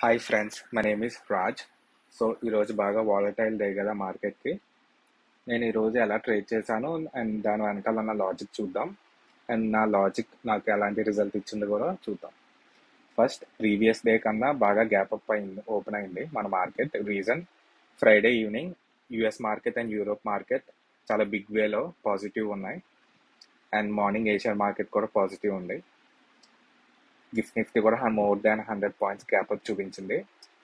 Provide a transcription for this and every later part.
Hi friends, my name is Raj. So ఈరోజు బాగా volatile day కదా మార్కెట్కి. నేను ఈరోజు ఎలా ట్రేడ్ చేశాను అండ్ దాని వెనకాల ఉన్న లాజిక్ చూద్దాం. అండ్ నా లాజిక్ నాకు ఎలాంటి రిజల్ట్ ఇచ్చింది కూడా చూద్దాం. ఫస్ట్, ప్రీవియస్ డే కన్నా బాగా గ్యాప్ అప్ అయింది, ఓపెన్ అయింది మన market. Reason, Friday evening US market and Europe market చాలా బిగ్ వేలో పాజిటివ్ ఉన్నాయి. అండ్ మార్నింగ్ ఏషియన్ మార్కెట్ కూడా పాజిటివ్ ఉంది. గిఫ్ట్ నిఫ్టీ కూడా more than 100 points gap up చూపించింది.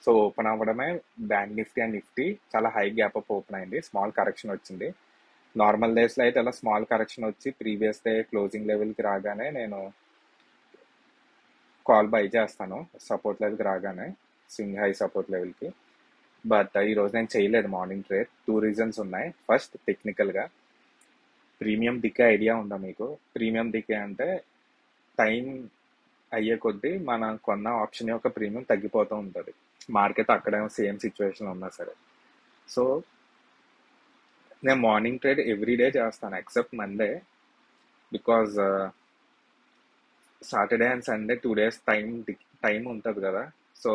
సో ఓపెన్ అవ్వడమే బ్యాంక్ నిఫ్టీ అండ్ నిఫ్టీ చాలా హై గ్యాప్ అప్ ఓపెన్ అయింది. స్మాల్ కరెక్షన్ వచ్చింది. నార్మల్ డేస్లో అయితే అలా స్మాల్ కరెక్షన్ వచ్చి ప్రీవియస్ డే క్లోజింగ్ లెవెల్కి రాగానే నేను కాల్ బై చేస్తాను, సపోర్ట్ లెవెల్కి రాగానే, స్వింగ్ హై సపోర్ట్ లెవెల్కి. బట్ ఈరోజు నేను చేయలేదు మార్నింగ్ ట్రేడ్. 2 రీజన్స్ ఉన్నాయి. ఫస్ట్, టెక్నికల్గా ప్రీమియం డికే ఐడియా ఉందా మీకు? ప్రీమియం డికే అంటే టైం అయ్యే కొద్దీ మనం కొన్న ఆప్షన్ యొక్క ప్రీమియం తగ్గిపోతూ ఉంటుంది. మార్కెట్ అక్కడేమో సేమ్ సిచ్యువేషన్ ఉన్నా సరే. సో నేను మార్నింగ్ ట్రేడ్ ఎవ్రీ డే చేస్తాను except Monday, because Saturday and Sunday 2 days time ఉంటుంది కదా. సో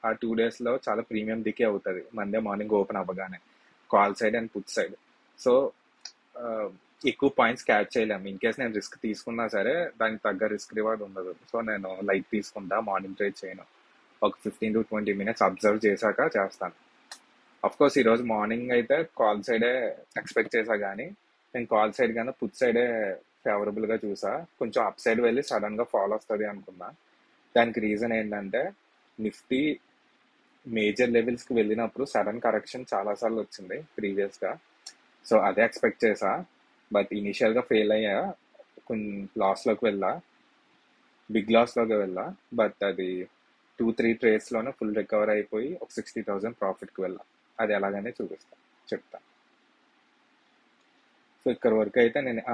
ఆ 2 daysలో చాలా ప్రీమియం డికే అవుతుంది మండే మార్నింగ్ ఓపెన్ అవ్వగానే, call side and put side. So ఎక్కువ పాయింట్స్ క్యాచ్ చేయలేము. ఇన్ కేస్ నేను రిస్క్ తీసుకున్నా సరే దానికి తగ్గ రిస్క్ రివార్డ్ ఉండదు. సో నేను లైట్ తీసుకుంటా, మార్నింగ్ ట్రేడ్ చేయను. ఒక 15 to 20 minutes అబ్జర్వ్ చేశాక చేస్తాను. అఫ్ కోర్స్ ఈరోజు మార్నింగ్ అయితే కాల్ సైడే ఎక్స్పెక్ట్ చేశా, కానీ నేను కాల్ సైడ్ కన్నా పుట్ సైడే ఫేవరబుల్గా చూసా. కొంచెం అప్ సైడ్ వెళ్ళి సడన్గా ఫాల్ వస్తుంది అనుకున్నా. దానికి రీజన్ ఏంటంటే నిఫ్టీ మేజర్ లెవెల్స్కి వెళ్ళినప్పుడు సడన్ కరెక్షన్ చాలాసార్లు వచ్చింది ప్రీవియస్గా. సో అదే ఎక్స్పెక్ట్ చేసా. బట్ ఇనీషియల్గా ఫెయిల్ అయ్యా, కొంచెం లాస్లోకి వెళ్ళా, బిగ్ లాస్లోకి వెళ్ళా. బట్ అది 2-3 ట్రేడ్స్లోనే ఫుల్ రికవర్ అయిపోయి ఒక 60,000 ప్రాఫిట్కి వెళ్ళా. అది ఎలాగనే చెప్తా. సో ఇక్కడ వరకు అయితే నేను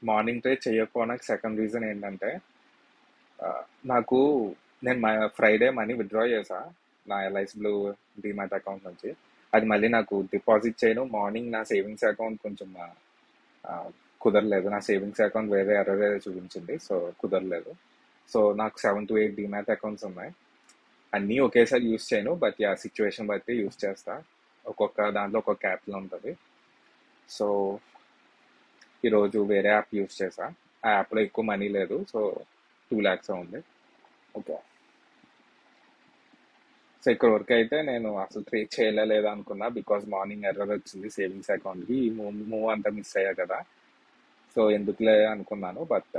మార్నింగ్ ట్రేడ్ చేయకపోవడానికి సెకండ్ రీజన్ ఏంటంటే, నాకు నేను ఫ్రైడే మనీ విత్డ్రా చేసా నా ఎల్ఐసి బ్లూ డిమాట్ అకౌంట్ నుంచి. అది మళ్ళీ నాకు డిపాజిట్ చేయను. మార్నింగ్ నా సేవింగ్స్ అకౌంట్ కొంచెం కుదరలేదు. నా సేవింగ్స్ అకౌంట్ వేరే ఎర్రర్ చూపించింది, సో కుదరలేదు. సో నాకు 7 to 8 డిమాట్ అకౌంట్స్ ఉన్నాయి. అన్నీ ఒకేసారి యూస్ చేయను, బట్ సిచ్యువేషన్ బట్టి యూస్ చేస్తా. ఒక్కొక్క దాంట్లో ఒక్కొక్క క్యాపిటల్ ఉంటుంది. సో ఈరోజు వేరే యాప్ యూస్ చేసా. ఆ యాప్లో ఎక్కువ మనీ లేదు, సో 2 lakhs ఉంది. ఓకే. సో ఇక్కడ వరకు అయితే నేను అసలు ట్రేడ్ చేయలేదు అనుకున్నా, బికాజ్ మార్నింగ్ ఎర్రర్ వచ్చింది సేవింగ్స్ అకౌంట్కి. మూవ్ అంతా మిస్ అయ్యా కదా, సో ఎందుకులే అనుకున్నాను. బట్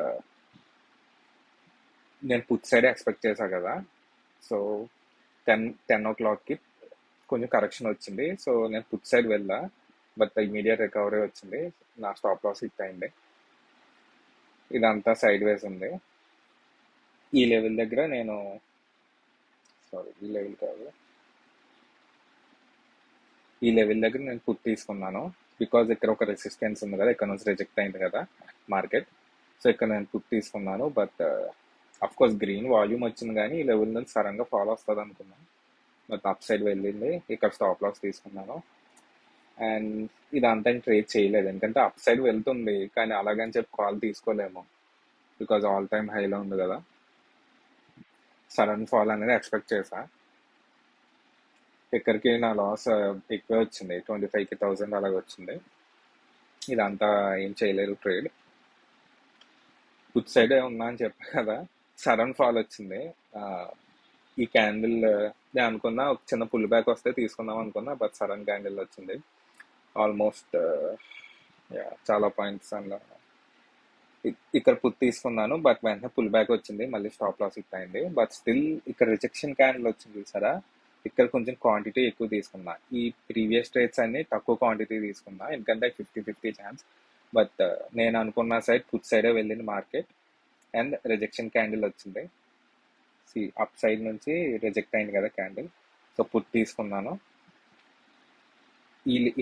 నేను పుట్ సైడ్ ఎక్స్పెక్ట్ చేశా కదా. సో 10 o'clockకి కొంచెం కరెక్షన్ వచ్చింది. సో నేను పుట్ సైడ్ వెళ్ళా, బట్ ఇమీడియట్ రికవరీ వచ్చింది. నా స్టాప్ లాస్ హిట్ అయింది. ఇదంతా సైడ్ వేస్ ఉంది. ఈ లెవెల్ దగ్గర నేను ఈ లెవెల్ కాదు, ఈ లెవెల్ దగ్గర నేను పుట్ తీసుకున్నాను. బికాజ్ ఇక్కడ ఒక రెసిస్టెన్స్ ఉంది కదా, ఇక్కడ నుంచి రిజెక్ట్ అయింది కదా మార్కెట్. సో ఇక్కడ నేను పుట్ తీసుకున్నాను. But of course green volume వచ్చింది, కానీ ఈ లెవెల్ నుంచి సడన్గా ఫాలో వస్తుంది అనుకున్నాను. బట్ అప్ సైడ్ వెళ్ళింది. ఇక్కడ స్టాప్ లాస్ తీసుకున్నాను. అండ్ ఇదంతా ట్రేడ్ చేయలేదు, ఎందుకంటే అప్ సైడ్ వెళ్తుంది, కానీ అలాగని చెప్పి కాల్ తీసుకోలేము, బికాజ్ ఆల్ టైమ్ హైలో ఉంది కదా. సడన్ ఫాల్ అనేది ఎక్స్పెక్ట్ చేశా. ఇక్కడికి నా లాస్ ఎక్కువే వచ్చింది, 25,000 అలాగ వచ్చింది. ఇదంతా ఏం చేయలేదు ట్రేడ్. పుట్ సైడ్ ఉన్నా అని చెప్పా కదా, సడన్ ఫాల్ వచ్చింది. ఈ క్యాండిల్ నేను అనుకున్నా ఒక చిన్న పుల్ బ్యాక్ వస్తే తీసుకుందాం అనుకున్నా, బట్ సడన్ క్యాండిల్ వచ్చింది. ఆల్మోస్ట్ చాలా పాయింట్స్ అందులో ఇక్కడ పుట్ తీసుకున్నాను, బట్ వెంటనే పుల్ బ్యాక్ వచ్చింది, మళ్ళీ స్టాప్ లాస్ హిట్ అయింది. బట్ స్టిల్ ఇక్కడ రిజెక్షన్ క్యాండిల్ వచ్చింది సరే, ఇక్కడ కొంచెం క్వాంటిటీ ఎక్కువ తీసుకున్నా. ఈ ప్రీవియస్ ట్రేడ్స్ అన్ని తక్కువ క్వాంటిటీ తీసుకున్నా, ఎందుకంటే 50-50 ఛాన్స్. బట్ నేను అనుకున్న సైడ్ పుట్ సైడే వెళ్ళింది మార్కెట్, అండ్ రిజెక్షన్ క్యాండిల్ వచ్చింది. అప్ సైడ్ నుంచి రిజెక్ట్ అయింది కదా క్యాండిల్, సో పుట్ తీసుకున్నాను.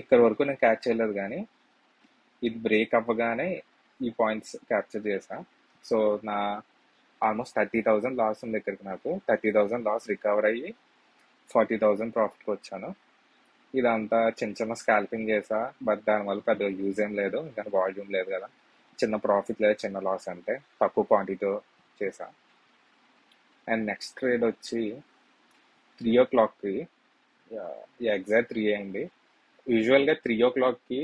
ఇక్కడ వరకు నేను క్యాచ్ చేయలేదు, కానీ ఇది బ్రేక్ అవ్వగానే ఈ పాయింట్స్ క్యాప్చర్ చేసా. సో నా ఆల్మోస్ట్ 30,000 లాస్ ఉంది ఇక్కడికి. నాకు 30,000 లాస్ రికవర్ అయ్యి 40,000 ప్రాఫిట్కి వచ్చాను. ఇదంతా చిన్న చిన్న స్కాల్పింగ్ చేసా, బట్ దానివల్ల పెద్ద యూజ్ ఏం లేదు, ఇంకా వాల్యూమ్ లేదు కదా. చిన్న ప్రాఫిట్ లేదు, చిన్న లాస్ అంటే తక్కువ క్వాంటిటీతో చేసా. అండ్ నెక్స్ట్ ట్రేడ్ వచ్చి 3 o'clockకి, ఎగ్జాక్ట్ 3 అయింది. యూజువల్గా 3 o'clockకి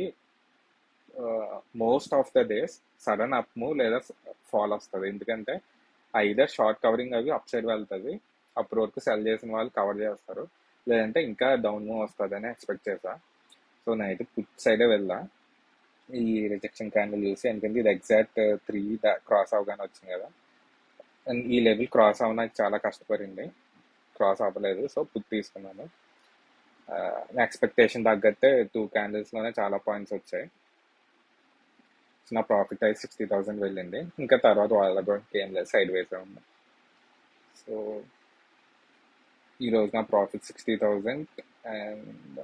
most of the days sudden up move లేదా ఫాల్ వస్తుంది. ఎందుకంటే ఐదర్ షార్ట్ కవరింగ్ అవి అప్ సైడ్ వెళ్తుంది, అప్పటి వరకు సెల్ చేసిన వాళ్ళు కవర్ చేస్తారు, లేదంటే ఇంకా డౌన్ మూవ్ వస్తుంది అని ఎక్స్పెక్ట్ చేసా. సో నైట్ పుట్ సైడే వెళ్ళా ఈ రిజెక్షన్ క్యాండిల్ చూసి, ఎందుకంటే ఇది ఎగ్జాక్ట్ 3 క్రాస్ అవగానే వచ్చింది కదా. అండ్ ఈ లెవెల్ క్రాస్ అవ్వడానికి చాలా కష్టపడింది, క్రాస్ అవ్వలేదు. సో పుట్ తీసుకున్నాను. నా ఎక్స్పెక్టేషన్ తగ్గట్టే 2 క్యాండిల్స్లోనే చాలా పాయింట్స్ వచ్చాయి. నా ప్రాఫిట్ అయితే 60,000 వెళ్ళింది. ఇంకా తర్వాత వాళ్ళ కూడా ఏం లేదు, సైడ్ వేసే ఉంది. సో ఈరోజు నా ప్రాఫిట్ 60,000. అండ్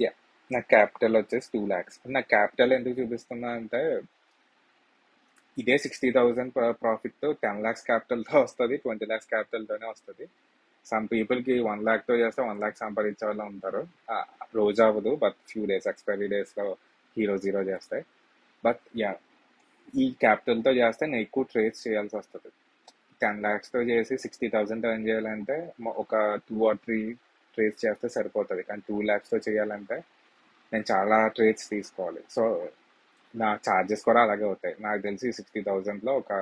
యా, నా క్యాపిటల్ వచ్చేసి 2 lakhs. నా క్యాపిటల్ ఎందుకు చూపిస్తున్నా అంటే, ఇదే 60,000 ప్రాఫిట్ 10 lakhs క్యాపిటల్తో వస్తుంది, 20 lakhs క్యాపిటల్తోనే వస్తుంది. సమ్ పీపుల్కి 1 lakh చేస్తే 1 lakh సంపాదించే వాళ్ళు ఉంటారు. రోజు అవ్వదు, బట్ ఫ్యూ డేస్ ఎక్స్పైరీ డేస్లో జీరో చేస్తాయి. బట్ యా, ఈ క్యాపిటల్తో చేస్తే నేను ఎక్కువ ట్రేడ్స్ చేయాల్సి వస్తుంది. 10 lakhsతో చేసి 60,000 ఎర్న్ చేయాలంటే ఒక 2 or 3 ట్రేడ్స్ చేస్తే సరిపోతుంది. కానీ 2 lakhsతో చేయాలంటే నేను చాలా ట్రేడ్స్ తీసుకోవాలి. సో నా ఛార్జెస్ కూడా అలాగే అవుతాయి. నాకు తెలిసి 60,000లో ఒక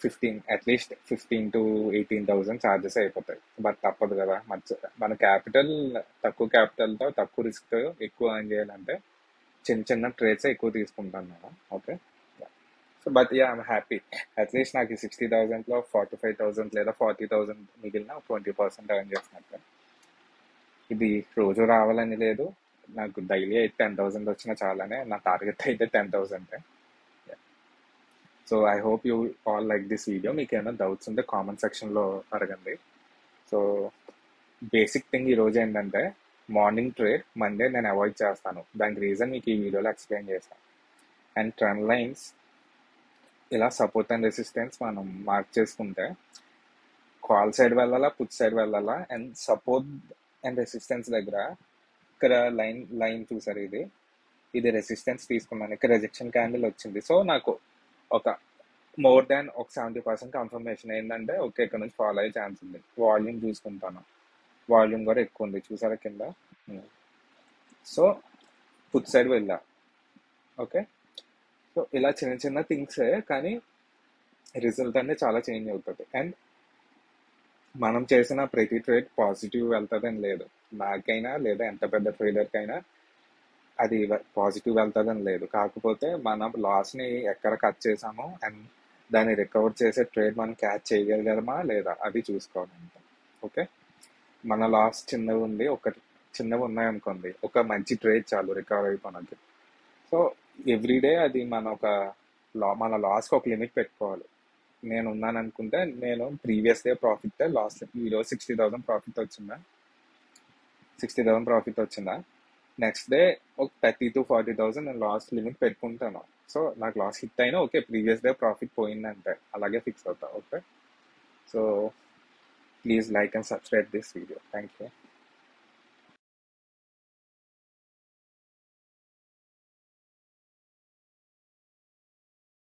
15 to 18,000 ఛార్జెస్ అయిపోతాయి. బట్ తప్పదు కదా, మన క్యాపిటల్ తక్కువ క్యాపిటల్తో తక్కువ రిస్క్తో ఎక్కువ ఎర్న్ చేయాలంటే చిన్న చిన్న ట్రేడ్స్ ఎక్కువ తీసుకుంటాను నేను. Okay, so but yeah, I'm happy. At least నాకు 60,000లో 45,000 లేదా 40,000 మిగిలిన 20% ఎర్న్ చేసినట్టు. ఇది రోజు రావాలని లేదు, నాకు డైలీ అయితే 10,000 వచ్చినా చాలానే. నా టార్గెట్ అయితే 10,000. So I hope you all like this video. మీకు ఏమైనా డౌట్స్ ఉంటే కామెంట్ సెక్షన్లో అడగండి. సో బేసిక్ థింగ్ ఈరోజు ఏంటంటే, మార్నింగ్ ట్రేడ్ మండే నేను అవాయిడ్ చేస్తాను. దానికి రీజన్ మీకు ఈ వీడియోలో ఎక్స్ప్లెయిన్ చేస్తాను. అండ్ ట్రెండ్ లైన్స్ ఇలా సపోర్ట్ అండ్ రెసిస్టెన్స్ మనం మార్క్ చేసుకుంటే, కాల్ సైడ్ వెళ్ళాలా, పుట్ సైడ్ వెళ్ళాలా, అండ్ సపోర్ట్ అండ్ రెసిస్టెన్స్ దగ్గర ఇక్కడ లైన్ చూసారు, ఇది రెసిస్టెన్స్ తీసుకున్నాను. ఇక్కడ రిజెక్షన్ క్యాండిల్ వచ్చింది. సో నాకు ఒక మోర్ దాన్ ఒక 70% కన్ఫర్మేషన్ ఏంటంటే, ఓకే ఇక్కడ నుంచి ఫాలో అయ్యే ఛాన్స్ ఉంది. వాల్యూమ్ చూసుకుంటాను, వాల్యూమ్ కూడా ఎక్కువ ఉంది చూసారా కింద. సో పుట్ సైడ్ వెళ్ళా. ఓకే, సో ఇలా చిన్న చిన్న థింగ్సే, కానీ రిజల్ట్ అనేది చాలా చేంజ్ అవుతుంది. అండ్ మనం చేసిన ప్రతి ట్రేడ్ పాజిటివ్ వెళ్తుందని లేదు. నాకైనా లేదా ఎంత పెద్ద ట్రేడర్కైనా అది పాజిటివ్ వెళ్తుందని లేదు. కాకపోతే మనం లాస్ని ఎక్కడ కట్ చేసామో అండ్ దాన్ని రికవర్ చేసే ట్రేడ్ మనం క్యాచ్ చేయగలమా లేదా అది చూసుకోవాలంట. ఓకే, మన లాస్ చిన్నవి ఉన్నాయనుకోండి, ఒక మంచి ట్రేడ్ చాలు రికవర్ అయిపోయినది. సో ఎవ్రీడే అది మన లాస్కి ఒక లిమిట్ పెట్టుకోవాలి. నేను ఉన్నాను అనుకుంటే, నేను ప్రీవియస్ డే ప్రాఫిట్ ఈరోజు 60,000 ప్రాఫిట్ వచ్చిందా, నెక్స్ట్ డే ఒక 30,000 to 40,000 నేను లాస్ట్ లిమిట్ పెట్టుకుంటాను. సో నాకు లాస్ హిట్ అయినా ఓకే, ప్రీవియస్ డే ప్రాఫిట్ పోయిందంటే అలాగే ఫిక్స్ అవుతా. Okay, so please like and subscribe this video. Thank you.